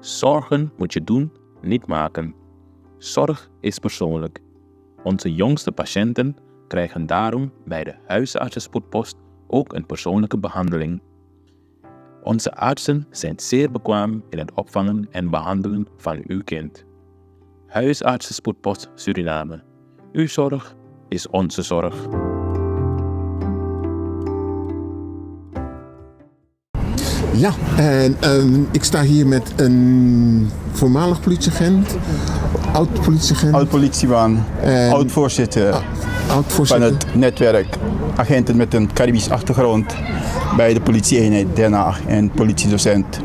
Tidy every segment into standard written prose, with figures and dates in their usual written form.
Zorgen moet je doen, niet maken. Zorg is persoonlijk. Onze jongste patiënten krijgen daarom bij de huisartsenspoedpost ook een persoonlijke behandeling. Onze artsen zijn zeer bekwaam in het opvangen en behandelen van uw kind. Huisartsenspoedpost Suriname. Uw zorg is onze zorg. Ja, en ik sta hier met een voormalig politieagent, oud-politieagent. Oud-politieman, oud-voorzitter van het netwerk agenten met een Caribisch achtergrond bij de politie-eenheid Den Haag en politiedocent.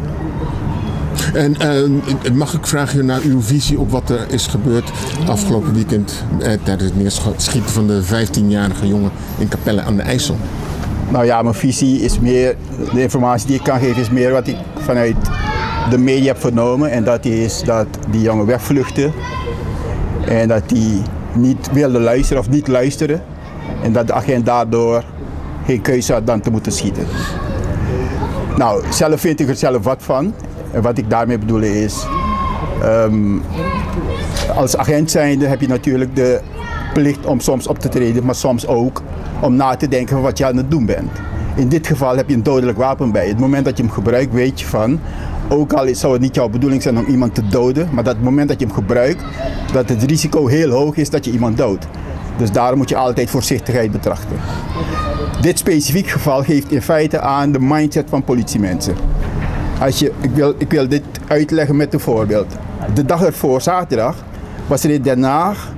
En mag ik vragen naar uw visie op wat er is gebeurd afgelopen weekend tijdens het neerschieten van de 15-jarige jongen in Capelle aan de IJssel? Nou ja, mijn visie is meer, de informatie die ik kan geven is meer wat ik vanuit de media heb vernomen. En dat is dat die jongen wegvluchtte en dat hij niet wilde luisteren of niet luisteren. En dat de agent daardoor geen keuze had dan te moeten schieten. Nou, zelf vind ik er zelf wat van. En wat ik daarmee bedoel is, als agent zijnde heb je natuurlijk de plicht om soms op te treden, maar soms ook om na te denken van wat je aan het doen bent. In dit geval heb je een dodelijk wapen bij. Het moment dat je hem gebruikt weet je van, ook al zou het niet jouw bedoeling zijn om iemand te doden, maar dat het moment dat je hem gebruikt, dat het risico heel hoog is dat je iemand doodt. Dus daarom moet je altijd voorzichtigheid betrachten. Dit specifiek geval geeft in feite aan de mindset van politiemensen. Ik wil dit uitleggen met een voorbeeld. De dag ervoor, zaterdag, was er in Den Haag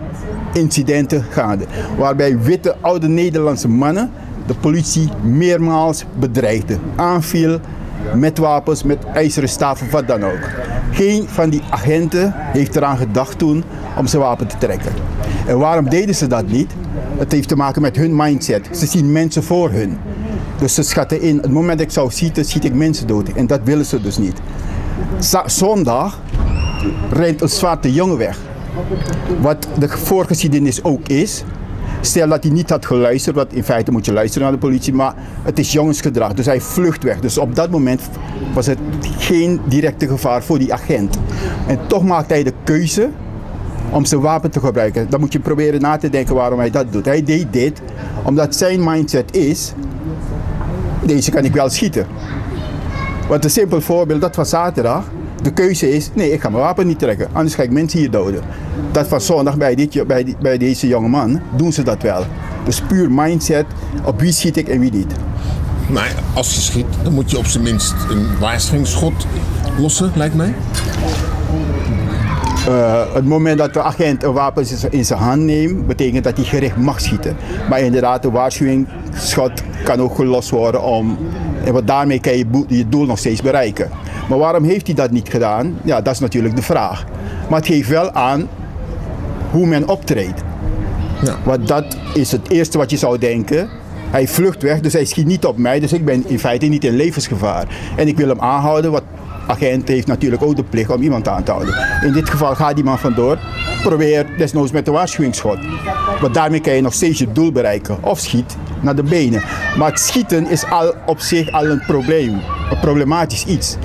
incidenten gaande. Waarbij witte oude Nederlandse mannen de politie meermaals bedreigden. Aanviel met wapens, met ijzeren staven, wat dan ook. Geen van die agenten heeft eraan gedacht toen om zijn wapen te trekken. En waarom deden ze dat niet? Het heeft te maken met hun mindset. Ze zien mensen voor hun. Dus ze schatten in, het moment dat ik zou schieten, schiet ik mensen dood. En dat willen ze dus niet. Zondag rent een zwarte jongen weg. Wat de voorgeschiedenis ook is. Stel dat hij niet had geluisterd, want in feite moet je luisteren naar de politie, maar het is jongensgedrag, dus hij vlucht weg. Dus op dat moment was het geen directe gevaar voor die agent. En toch maakt hij de keuze om zijn wapen te gebruiken. Dan moet je proberen na te denken waarom hij dat doet. Hij deed dit omdat zijn mindset is, deze kan ik wel schieten. Want een simpel voorbeeld, dat van zaterdag. De keuze is, nee, ik ga mijn wapen niet trekken, anders ga ik mensen hier doden. Dat van zondag bij deze jonge man doen ze dat wel. Dus puur mindset, op wie schiet ik en wie niet. Maar als je schiet, dan moet je op zijn minst een waarschuwingsschot lossen, lijkt mij. Het moment dat de agent een wapen in zijn hand neemt, betekent dat hij gericht mag schieten. Maar inderdaad, de waarschuwingsschot kan ook gelost worden want daarmee kan je je doel nog steeds bereiken. Maar waarom heeft hij dat niet gedaan? Ja, dat is natuurlijk de vraag. Maar het geeft wel aan hoe men optreedt. Ja. Want dat is het eerste wat je zou denken. Hij vlucht weg, dus hij schiet niet op mij, dus ik ben in feite niet in levensgevaar. En ik wil hem aanhouden, want de agent heeft natuurlijk ook de plicht om iemand aan te houden. In dit geval gaat die man vandoor, probeer desnoods met de waarschuwingsschot. Want daarmee kan je nog steeds je doel bereiken, of schiet naar de benen. Maar het schieten is op zich al een probleem, een problematisch iets.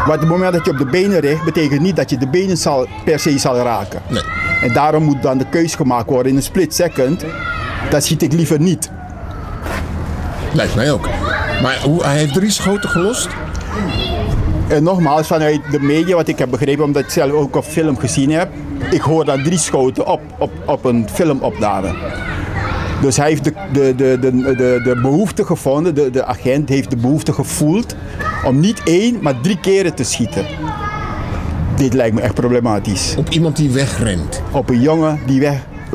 Want het moment dat je op de benen richt, betekent niet dat je de benen per se zal raken. Nee. En daarom moet dan de keuze gemaakt worden in een split second, dat schiet ik liever niet. Lijkt mij ook. Maar hij heeft 3 schoten gelost? En nogmaals, vanuit de media, wat ik heb begrepen, omdat ik zelf ook op film gezien heb, ik hoor dan 3 schoten op een filmopname. Dus hij heeft de behoefte gevonden, de agent heeft de behoefte gevoeld om niet 1, maar 3 keren te schieten. Dit lijkt me echt problematisch. Op iemand die wegrent? Op een jongen die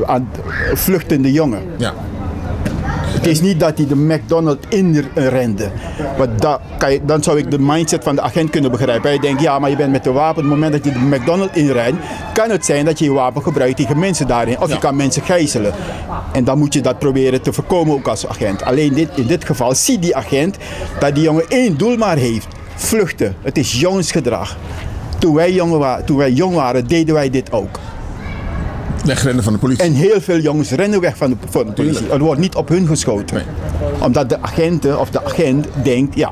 een vluchtende jongen. Ja. Het is niet dat hij de McDonald's inrende. Dan zou ik de mindset van de agent kunnen begrijpen. Hij denkt, ja, maar je bent met een wapen. Op het moment dat je de McDonald's inrent, kan het zijn dat je je wapen gebruikt tegen mensen daarin. Of je kan mensen gijzelen. En dan moet je dat proberen te voorkomen ook als agent. Alleen in dit geval ziet die agent dat die jongen 1 doel maar heeft. Vluchten. Het is jongensgedrag. Toen wij jong waren, deden wij dit ook. Wegrennen van de politie. En heel veel jongens rennen weg van de politie. Er wordt niet op hun geschoten. Nee. Omdat de agent denkt, ja,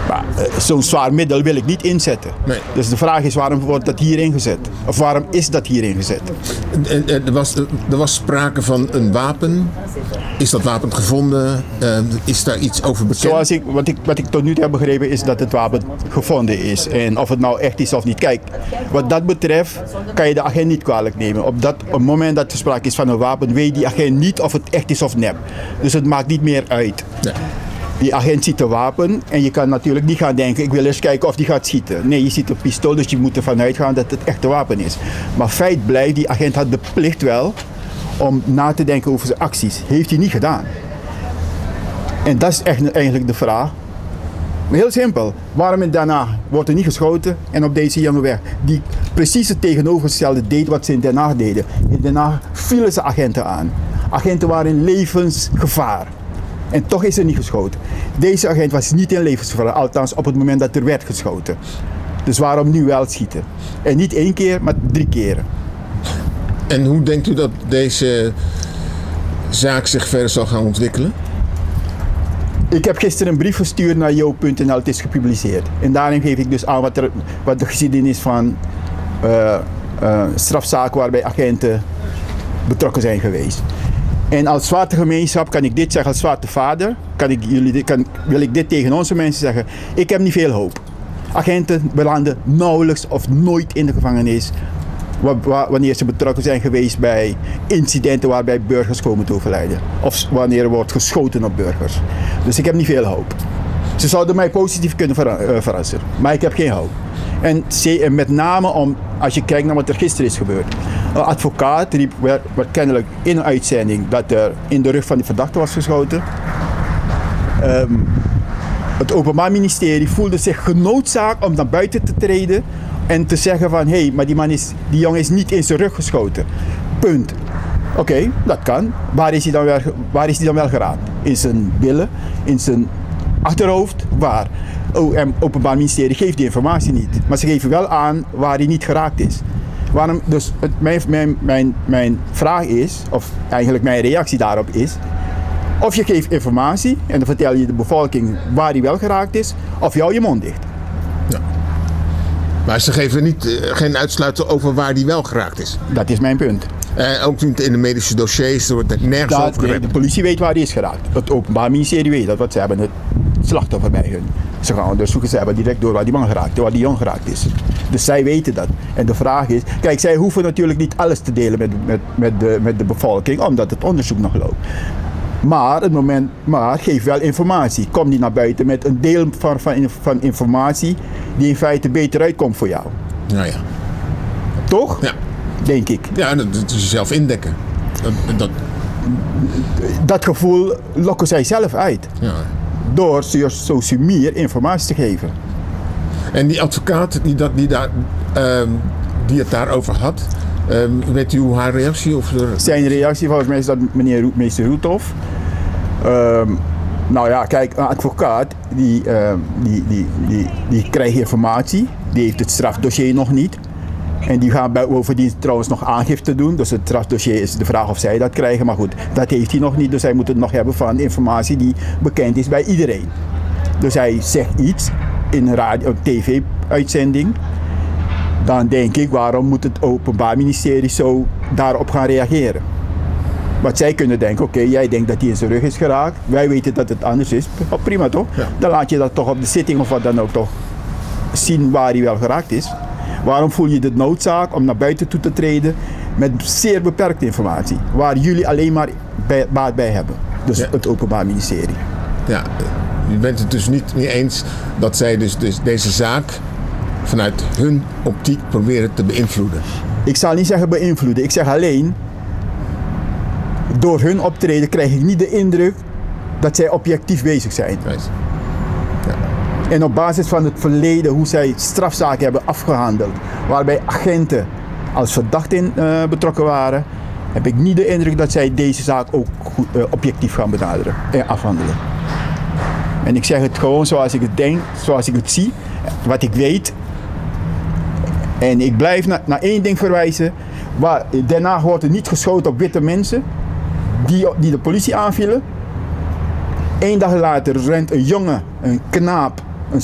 Maar zo'n zwaar middel wil ik niet inzetten. Nee. Dus de vraag is, waarom wordt dat hier ingezet? Of waarom is dat hier ingezet? Er was sprake van een wapen. Is dat wapen gevonden? Is daar iets over bekend? Wat ik tot nu toe heb begrepen is dat het wapen gevonden is. En of het nou echt is of niet. Kijk, wat dat betreft kan je de agent niet kwalijk nemen. Op het moment dat er sprake is van een wapen, weet die agent niet of het echt is of nep. Dus het maakt niet meer uit. Nee. Die agent ziet een wapen en je kan natuurlijk niet gaan denken, ik wil eens kijken of die gaat schieten. Nee, je ziet een pistool, dus je moet ervan uitgaan dat het echt een wapen is. Maar feit blijft, die agent had de plicht wel om na te denken over zijn acties. Heeft hij niet gedaan. En dat is eigenlijk de vraag. Maar heel simpel, waarom in Den Haag wordt er niet geschoten en op deze jonge weg die precies het tegenovergestelde deed wat ze in Den Haag deden. In Den Haag vielen ze agenten aan. Agenten waren in levensgevaar. En toch is er niet geschoten. Deze agent was niet in levensgevaar, althans op het moment dat er werd geschoten. Dus waarom nu wel schieten? En niet 1 keer, maar 3 keren. En hoe denkt u dat deze zaak zich verder zal gaan ontwikkelen? Ik heb gisteren een brief gestuurd naar jo.nl, het is gepubliceerd. En daarin geef ik dus aan wat de geschiedenis van strafzaken waarbij agenten betrokken zijn geweest. En als zwarte gemeenschap kan ik dit zeggen, als zwarte vader, wil ik dit tegen onze mensen zeggen. Ik heb niet veel hoop. Agenten belanden nauwelijks of nooit in de gevangenis wanneer ze betrokken zijn geweest bij incidenten waarbij burgers komen te overlijden. Of wanneer er wordt geschoten op burgers. Dus ik heb niet veel hoop. Ze zouden mij positief kunnen verrassen, maar ik heb geen hoop. En met name als je kijkt naar wat er gisteren is gebeurd. Een advocaat riep kennelijk in een uitzending dat er in de rug van die verdachte was geschoten. Het Openbaar Ministerie voelde zich genoodzaakt om naar buiten te treden en te zeggen van hé, maar die jongen is niet in zijn rug geschoten. Punt. Oké, dat kan. Waar is hij dan wel geraakt? In zijn billen, in zijn achterhoofd, waar? Openbaar Ministerie geeft die informatie niet. Maar ze geven wel aan waar hij niet geraakt is. Waarom? Dus mijn vraag is, of eigenlijk mijn reactie daarop is, of je geeft informatie en dan vertel je de bevolking waar hij wel geraakt is, of je houdt je mond dicht. Ja. Maar ze geven geen uitsluitsel over waar hij wel geraakt is. Dat is mijn punt. Ook niet in de medische dossiers, er wordt er nergens over gerept. De politie weet waar hij is geraakt. Het Openbaar Ministerie weet dat, want ze hebben het slachtoffer bij hun. Ze gaan onderzoeken, ze hebben direct door waar die man geraakt, waar die jong geraakt is. Dus zij weten dat. En de vraag is, kijk, zij hoeven natuurlijk niet alles te delen met de bevolking, omdat het onderzoek nog loopt. Maar geef wel informatie. Kom niet naar buiten met een deel van informatie die in feite beter uitkomt voor jou. Nou ja. Toch? Ja. Denk ik. Ja, dat is jezelf indekken. Dat gevoel lokken zij zelf uit. Ja. Door zo sumier informatie te geven. En die advocaat die het daarover had, weet u haar reactie? Zijn reactie volgens mij is dat meester Roethoff. Nou ja, kijk, een advocaat die krijgt informatie, die heeft het strafdossier nog niet. En die gaan bovendien trouwens nog aangifte doen. Dus het strafdossier is de vraag of zij dat krijgen. Maar goed, dat heeft hij nog niet. Dus hij moet het nog hebben van informatie die bekend is bij iedereen. Dus hij zegt iets in een tv-uitzending. Dan denk ik, waarom moet het Openbaar Ministerie zo daarop gaan reageren? Want zij kunnen denken, oké, jij denkt dat hij in zijn rug is geraakt. Wij weten dat het anders is. Prima toch? Ja. Dan laat je dat toch op de zitting of wat dan ook toch zien waar hij wel geraakt is. Waarom voel je de noodzaak om naar buiten toe te treden met zeer beperkte informatie? Waar jullie alleen maar baat bij hebben. Dus ja. Het Openbaar Ministerie. Ja, u bent het dus niet mee eens dat zij dus deze zaak vanuit hun optiek proberen te beïnvloeden? Ik zal niet zeggen beïnvloeden. Ik zeg alleen, door hun optreden krijg ik niet de indruk dat zij objectief bezig zijn. Right. En op basis van het verleden, hoe zij strafzaken hebben afgehandeld, waarbij agenten als verdachten betrokken waren, heb ik niet de indruk dat zij deze zaak ook objectief gaan benaderen en afhandelen. En ik zeg het gewoon zoals ik het denk, zoals ik het zie, wat ik weet. En ik blijf naar één ding verwijzen. Daarna wordt er niet geschoten op witte mensen die de politie aanvielen. 1 dag later rent een jongen, een knaap, Een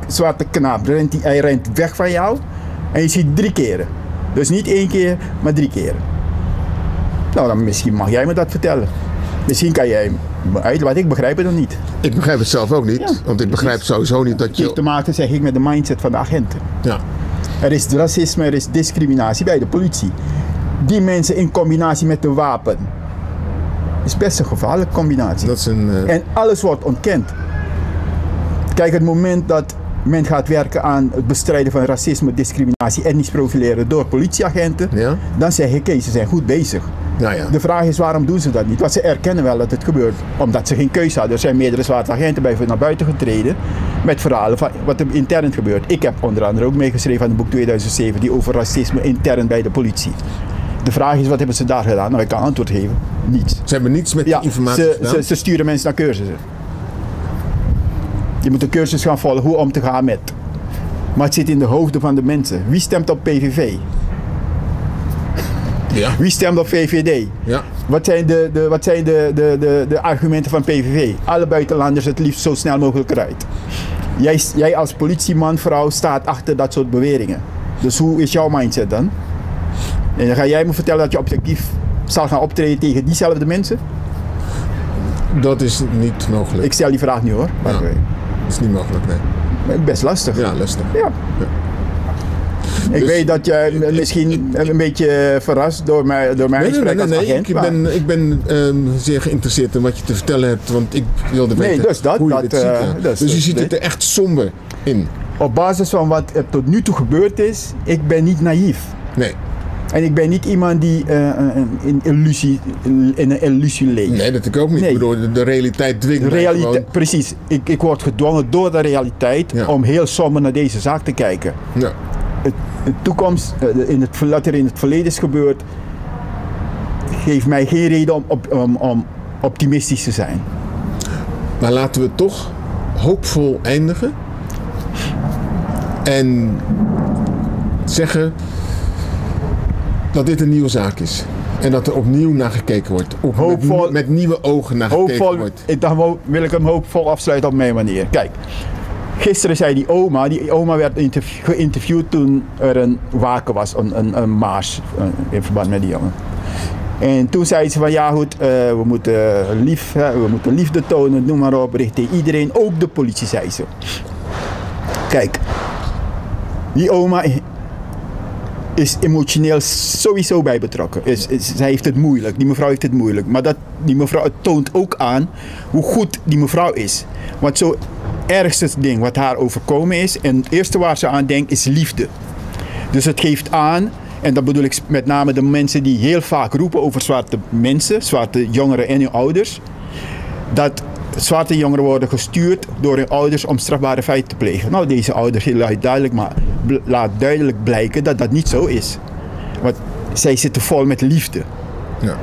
zwarte knaap, hij rent weg van jou en je ziet 3 keren. Dus niet 1 keer, maar 3 keren. Nou, dan misschien mag jij me dat vertellen. Misschien kan jij me uitleggen, want ik begrijp het nog niet. Ik begrijp het zelf ook niet, Ja, want ik begrijp sowieso niet dat Het heeft je... te maken, zeg ik, met de mindset van de agenten. Ja, Er is racisme, er is discriminatie bij de politie. Die mensen in combinatie met een wapen. Is best een gevaarlijke combinatie. dat is een... En alles wordt ontkend. Kijk, het moment dat men gaat werken aan het bestrijden van racisme, discriminatie, etnisch profileren door politieagenten, Ja? dan zeg ik, oké, ze zijn goed bezig. Ja. De vraag is, waarom doen ze dat niet? Want ze erkennen wel dat het gebeurt, omdat ze geen keuze hadden. Er zijn meerdere zwarte agenten bijvoorbeeld naar buiten getreden met verhalen van wat er intern gebeurt. Ik heb onder andere ook meegeschreven aan het boek 2007, die over racisme intern bij de politie. De vraag is, wat hebben ze daar gedaan? Nou, ik kan antwoord geven. Niets. Ze hebben niets met die Ja, informatie gedaan. ze sturen mensen naar cursussen. Je moet een cursus gaan volgen hoe om te gaan met. Maar het zit in de hoofden van de mensen. Wie stemt op PVV? Ja. Wie stemt op VVD? Ja. Wat zijn de argumenten van PVV? Alle buitenlanders het liefst zo snel mogelijk eruit. Jij als politieman, vrouw, staat achter dat soort beweringen. Dus hoe is jouw mindset dan? En dan ga jij me vertellen dat je objectief zal gaan optreden tegen diezelfde mensen? Dat is niet mogelijk. Ik stel die vraag nu hoor. Ja. Dat is niet mogelijk, nee. Best lastig. Ja, lastig. Ja. Ik Dus- weet dat je misschien een beetje verrast door mijn gesprek als agent. Ik ben zeer geïnteresseerd in wat je te vertellen hebt, want ik wilde Nee, weten dus dat- hoe je dat, dit ziet. hè. dus- Dus je ziet dit- het er echt somber in. Op basis van wat er tot nu toe gebeurd is, ik ben niet naïef. Nee, En ik ben niet iemand die in een illusie leeft. nee, dat ik ook niet. Nee. Ik bedoel, de realiteit dwingt De mij realiteit, gewoon. precies. Ik word gedwongen door de realiteit Ja. om heel somber naar deze zaak te kijken. Ja. De toekomst, wat er in het verleden is gebeurd, geeft mij geen reden om optimistisch te zijn. Maar laten we toch hoopvol eindigen en zeggen dat dit een nieuwe zaak is. En dat er opnieuw naar gekeken wordt. Hoopvol- Met nieuwe ogen naar gekeken Hoopvol, wordt. dan wil ik hem hoopvol afsluiten op mijn manier. Kijk, gisteren zei die oma werd geïnterviewd toen er een waken was, een mars in verband met die jongen. En toen zei ze van ja goed, we moeten liefde tonen, noem maar op, richting iedereen, ook de politie, zei ze. Kijk, die oma is emotioneel sowieso bij betrokken. Zij heeft het moeilijk, die mevrouw heeft het moeilijk. Maar die mevrouw toont ook aan hoe goed die mevrouw is. Want zo ergste ding wat haar overkomen is, en het eerste waar ze aan denkt is liefde. Dus het geeft aan, en dat bedoel ik met name de mensen die heel vaak roepen over zwarte mensen, zwarte jongeren en hun ouders, dat zwarte jongeren worden gestuurd door hun ouders om strafbare feiten te plegen. Nou, deze ouders laat duidelijk blijken dat dat niet zo is. Want zij zitten vol met liefde. Ja.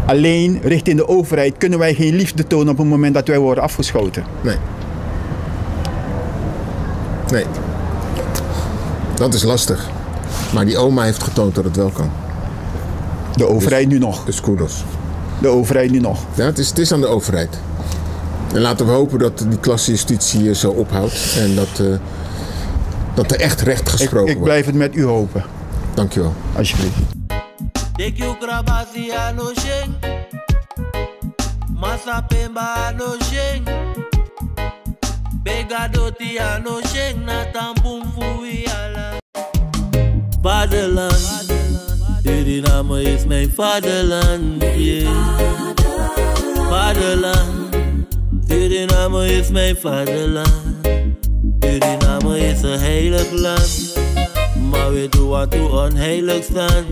Alleen richting de overheid kunnen wij geen liefde tonen op het moment dat wij worden afgeschoten. Nee. Nee. Dat is lastig. Maar die oma heeft getoond dat het wel kan. De overheid nu nog. Dus kudos. De overheid nu nog. Ja, het is aan de overheid. En laten we hopen dat die klassenjustitie zo ophoudt. En dat er echt recht gesproken Ik wordt. blijf het met u hopen. Dankjewel. Alsjeblieft. Take you krabasi ano sheng Masa pemba ano sheng Bega doti ano sheng Na tampum fui ala Vaderland Suriname is mijn vaderland, yeah. Vaderland Suriname is mijn vaderland Suriname is een heilig land Maar we doen wat toe onheilig staan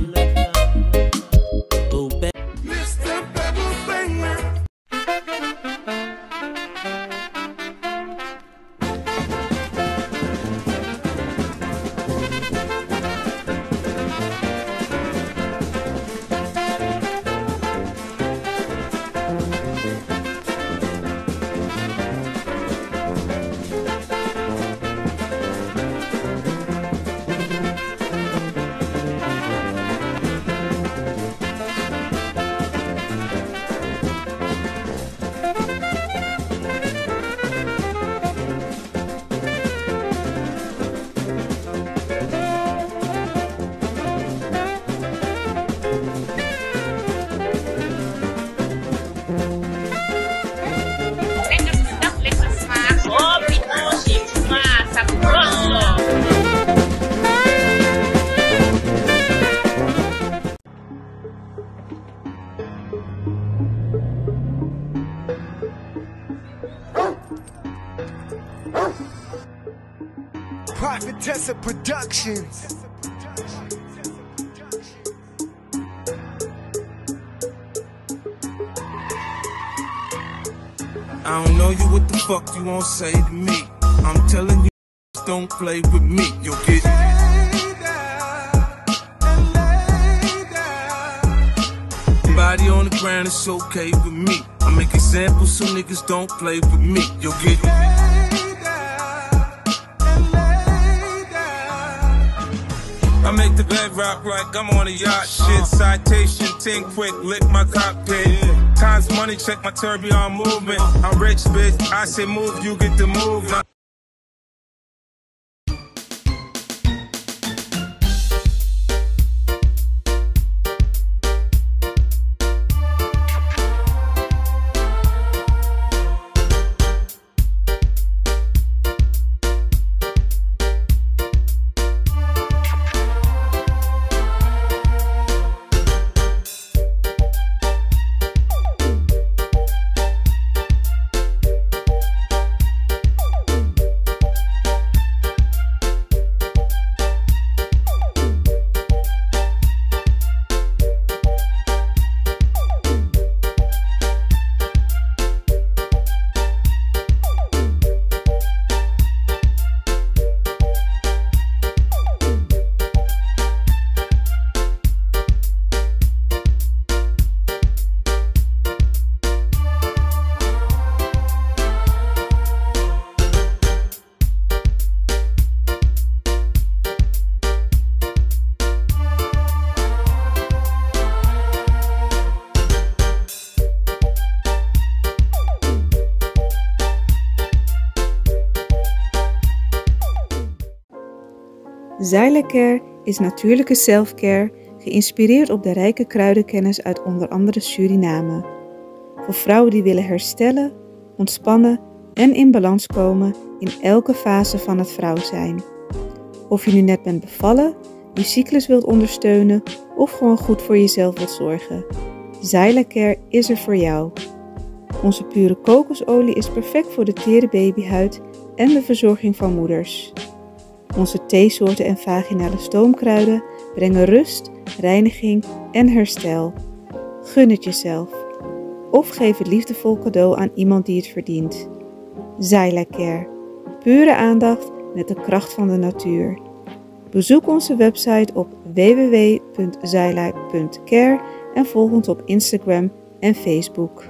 Prophetessa Productions. I don't know you, what the fuck you won't say to me. I'm telling you, don't play with me. You'll get body on the ground, it's okay with me. I make examples so niggas don't play with me. You'll get I make the bed rock like I'm on a yacht. Shit, citation, 10 quick, lick my cockpit. Times money, check my tourbillon movement. I'm rich, bitch. I say move, you get the move. Xyla-Care is natuurlijke self-care, geïnspireerd op de rijke kruidenkennis uit onder andere Suriname. Voor vrouwen die willen herstellen, ontspannen en in balans komen in elke fase van het vrouw zijn. Of je nu net bent bevallen, je cyclus wilt ondersteunen of gewoon goed voor jezelf wilt zorgen. Xyla-Care is er voor jou. Onze pure kokosolie is perfect voor de tere babyhuid en de verzorging van moeders. Onze theesoorten en vaginale stoomkruiden brengen rust, reiniging en herstel. Gun het jezelf. Of geef het liefdevol cadeau aan iemand die het verdient. Xyla-Care. Pure aandacht met de kracht van de natuur. Bezoek onze website op www.xyla.care en volg ons op Instagram en Facebook.